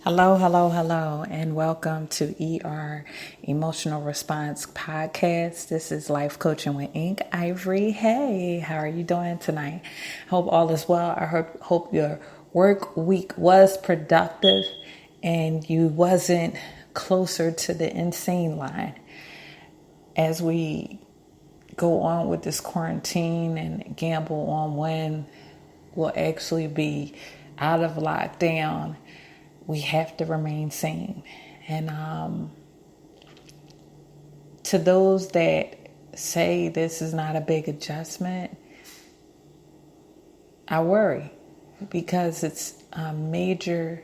Hello, hello, hello, and welcome to Emotional Response Podcast. This is Life Coaching with Ink. Ivory, hey, how are you doing tonight? Hope all is well. I hope your work week was productive and you wasn't closer to the insane line. As we go on with this quarantine and gamble on when we'll actually be out of lockdown, we have to remain sane. And to those that say this is not a big adjustment, I worry because it's a major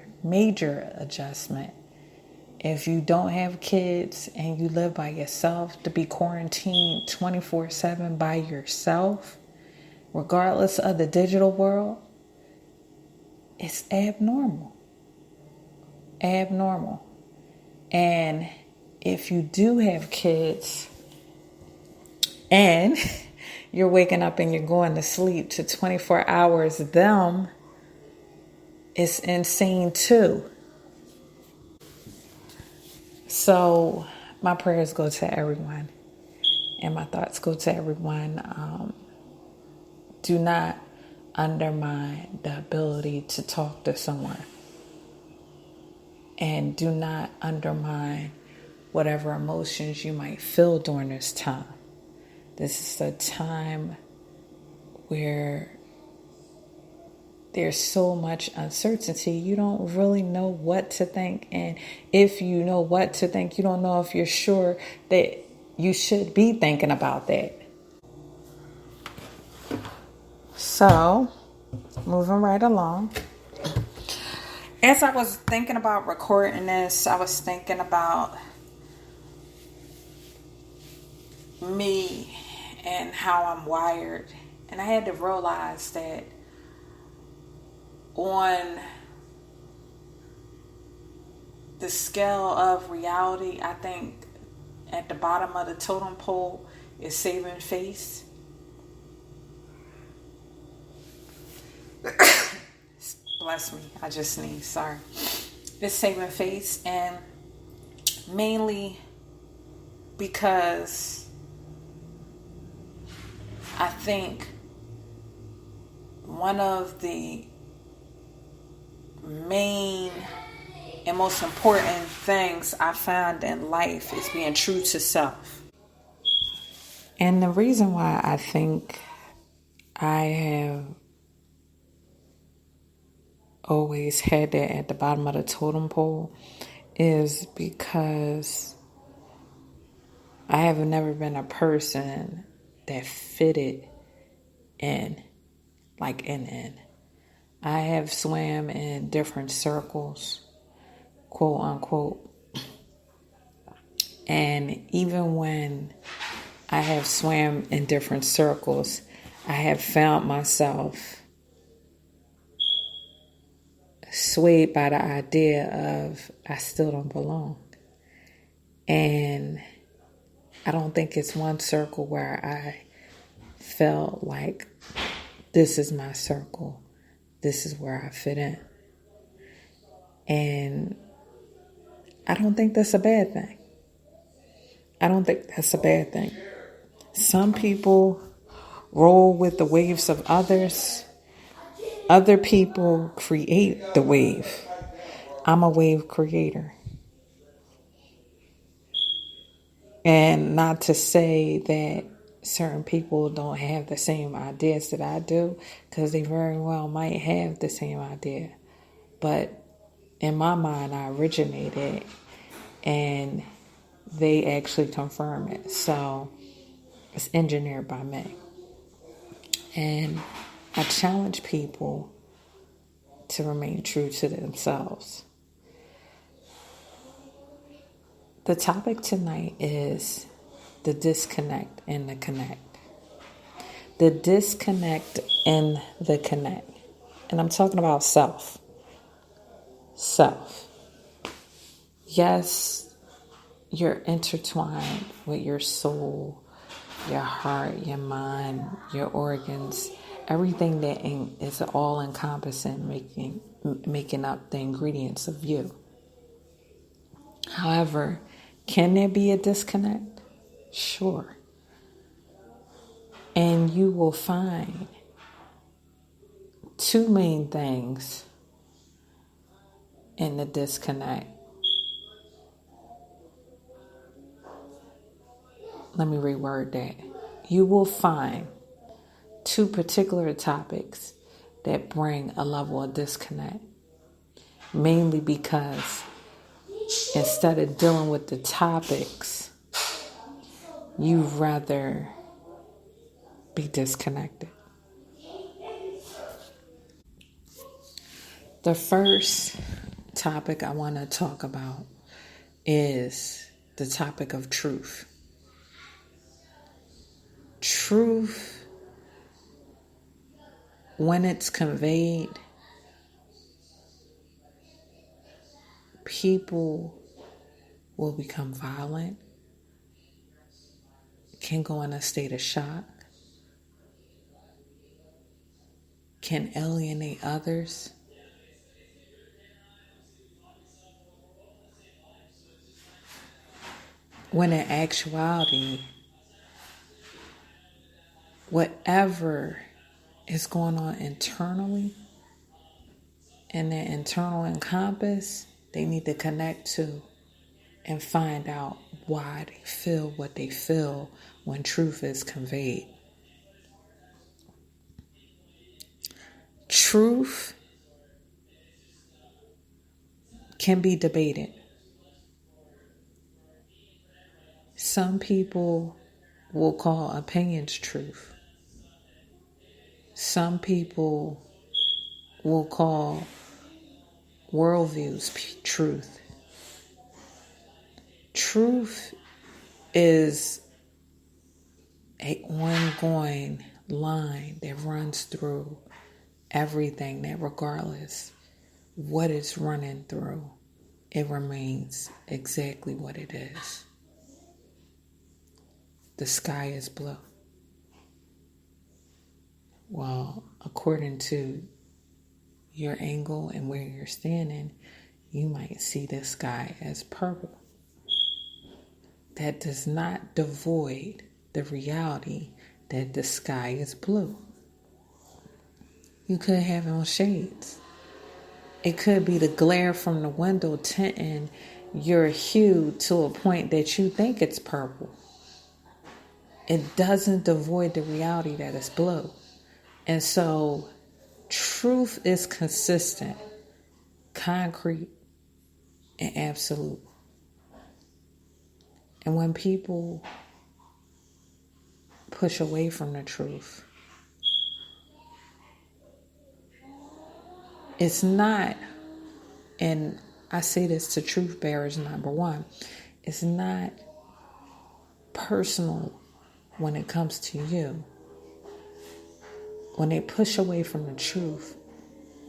adjustment. If you don't have kids and you live by yourself, to be quarantined 24/7 by yourself, regardless of the digital world, it's abnormal. And if you do have kids and you're waking up and you're going to sleep to 24 hours, it's insane too. So my prayers go to everyone and my thoughts go to everyone. Do not undermine the ability to talk to someone. And do not undermine whatever emotions you might feel during this time. This is a time where there's so much uncertainty. You don't really know what to think. And if you know what to think, you don't know if you're sure that you should be thinking about that. So, moving right along. As I was thinking about recording this, I was thinking about me and how I'm wired. And I had to realize that on the scale of reality, I think at the bottom of the totem pole is saving face. Bless me, I just sneezed, sorry. It's saving face, and mainly because I think one of the main and most important things I find in life is being true to self. And the reason why I think I have always had that at the bottom of the totem pole is because I have never been a person that fitted in, like in. I have swam in different circles, quote unquote. And even when I have swam in different circles, I have found myself swayed by the idea of I still don't belong. And I don't think it's one circle where I felt like this is my circle. This is where I fit in. And I don't think that's a bad thing. Some people roll with the waves of others. Other people create the wave. I'm a wave creator. And not to say that certain people don't have the same ideas that I do, because they very well might have the same idea. But in my mind, I originated and they actually confirm it. So it's engineered by me. And I challenge people to remain true to themselves. The topic tonight is the disconnect and the connect. The disconnect and the connect. And I'm talking about self. Self. Yes, you're intertwined with your soul, your heart, your mind, your organs, everything that is all encompassing, making up the ingredients of you. However, can there be a disconnect? Sure. And you will find two main things in the disconnect. Let me reword that. You will find two particular topics that bring a level of disconnect. Mainly because instead of dealing with the topics, you rather be disconnected. The first topic I want to talk about is the topic of truth. Truth, when it's conveyed, people will become violent, can go in a state of shock, can alienate others. When in actuality, whatever is going on internally and their internal encompass, they need to connect to and find out why they feel what they feel when truth is conveyed. Truth can be debated. Some people will call opinions truth. Some people will call worldviews truth. Truth is an ongoing line that runs through everything, that regardless what it's running through, it remains exactly what it is. The sky is blue. Well, according to your angle and where you're standing, you might see the sky as purple. That does not devoid the reality that the sky is blue. You could have on shades. It could be the glare from the window tinting your hue to a point that you think it's purple. It doesn't devoid the reality that it's blue. And so truth is consistent, concrete, and absolute. And when people push away from the truth, it's not, and I say this to truth bearers number one, it's not personal when it comes to you. When they push away from the truth,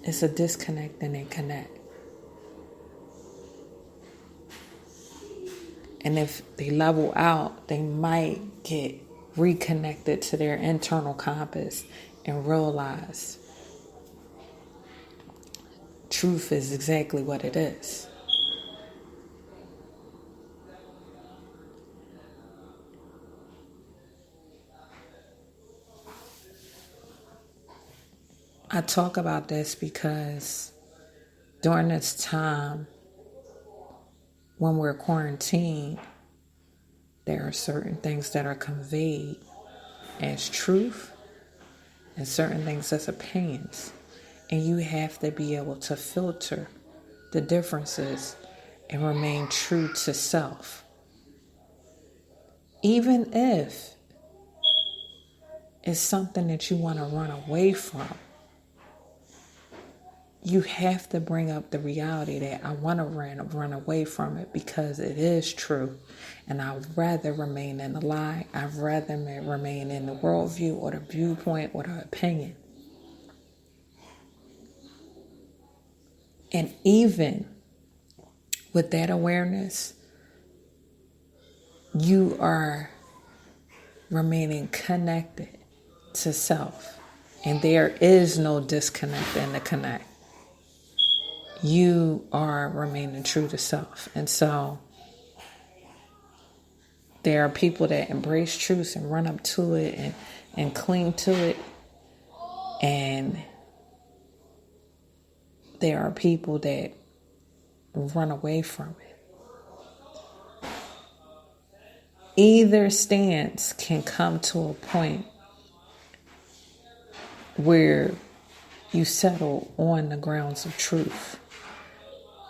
it's a disconnect and they connect. And if they level out, they might get reconnected to their internal compass and realize truth is exactly what it is. I talk about this because during this time, when we're quarantined, there are certain things that are conveyed as truth and certain things as opinions. And you have to be able to filter the differences and remain true to self. Even if it's something that you want to run away from, you have to bring up the reality that I want to run away from it because it is true. And I'd rather remain in the lie. I'd rather remain in the worldview or the viewpoint or the opinion. And even with that awareness, you are remaining connected to self. And there is no disconnect in the connect. You are remaining true to self. And so There are people that embrace truth and run up to it and cling to it. And there are people that run away from it. Either stance can come to a point where you settle on the grounds of truth.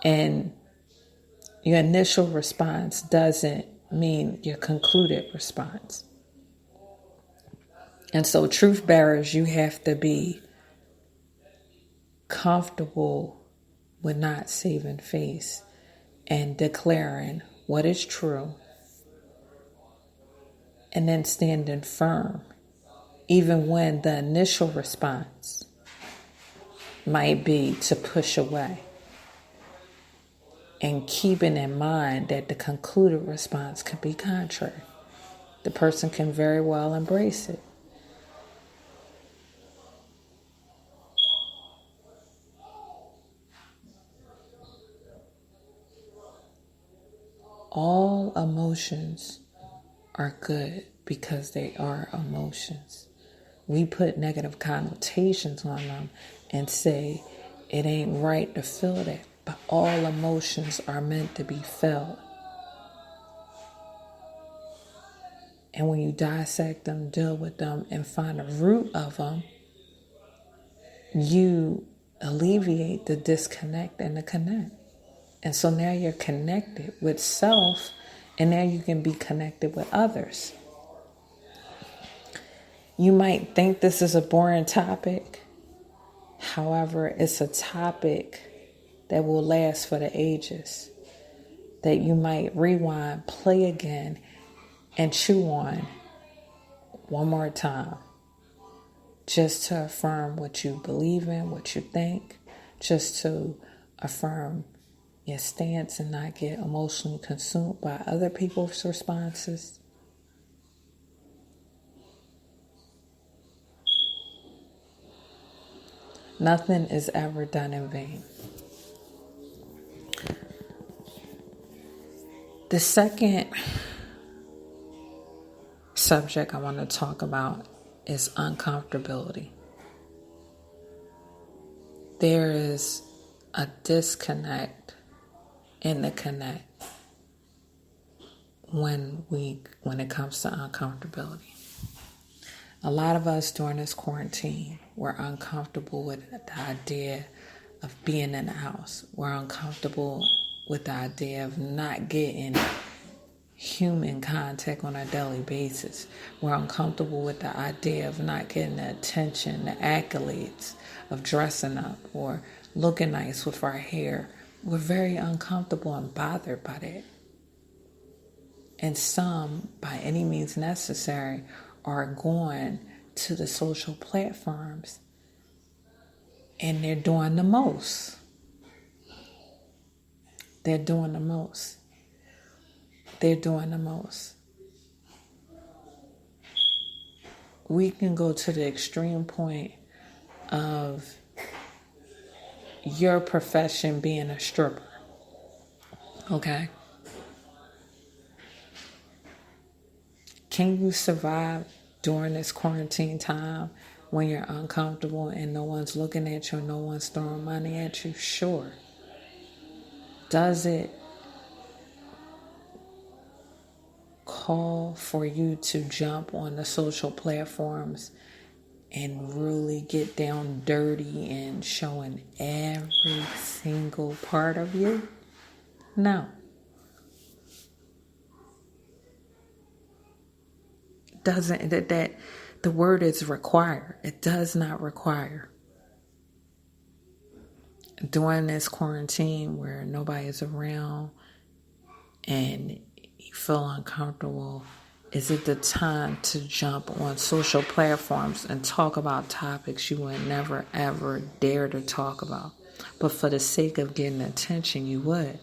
And your initial response doesn't mean your concluded response. And so truth bearers, you have to be comfortable with not saving face and declaring what is true, and then standing firm, even when the initial response might be to push away, and keeping in mind that the concluded response could be contrary. The person can very well embrace it. All emotions are good because they are emotions. We put negative connotations on them and say it ain't right to feel that, but all emotions are meant to be felt. And when you dissect them, deal with them, and find the root of them, you alleviate the disconnect and the connect. And so now you're connected with self, and now you can be connected with others. You might think this is a boring topic. However, it's a topic that will last for the ages, that you might rewind, play again, and chew on one more time, just to affirm what you believe in, what you think, just to affirm your stance and not get emotionally consumed by other people's responses. Nothing is ever done in vain. The second subject I want to talk about is uncomfortability. There is a disconnect in the connect when it comes to uncomfortability. A lot of us during this quarantine, we're uncomfortable with the idea of being in the house. We're uncomfortable with the idea of not getting human contact on a daily basis. We're uncomfortable with the idea of not getting the attention, the accolades of dressing up or looking nice with our hair. We're very uncomfortable and bothered by that. And some, by any means necessary, are going to the social platforms and they're doing the most. They're doing the most. They're doing the most. We can go to the extreme point of your profession being a stripper. Okay? Can you survive during this quarantine time when you're uncomfortable and no one's looking at you and no one's throwing money at you? Sure. Does it call for you to jump on the social platforms and really get down dirty and showing every single part of you? No. Doesn't that the word is require. It does not require. During this quarantine where nobody is around and you feel uncomfortable, is it the time to jump on social platforms and talk about topics you would never ever dare to talk about? But for the sake of getting attention, you would.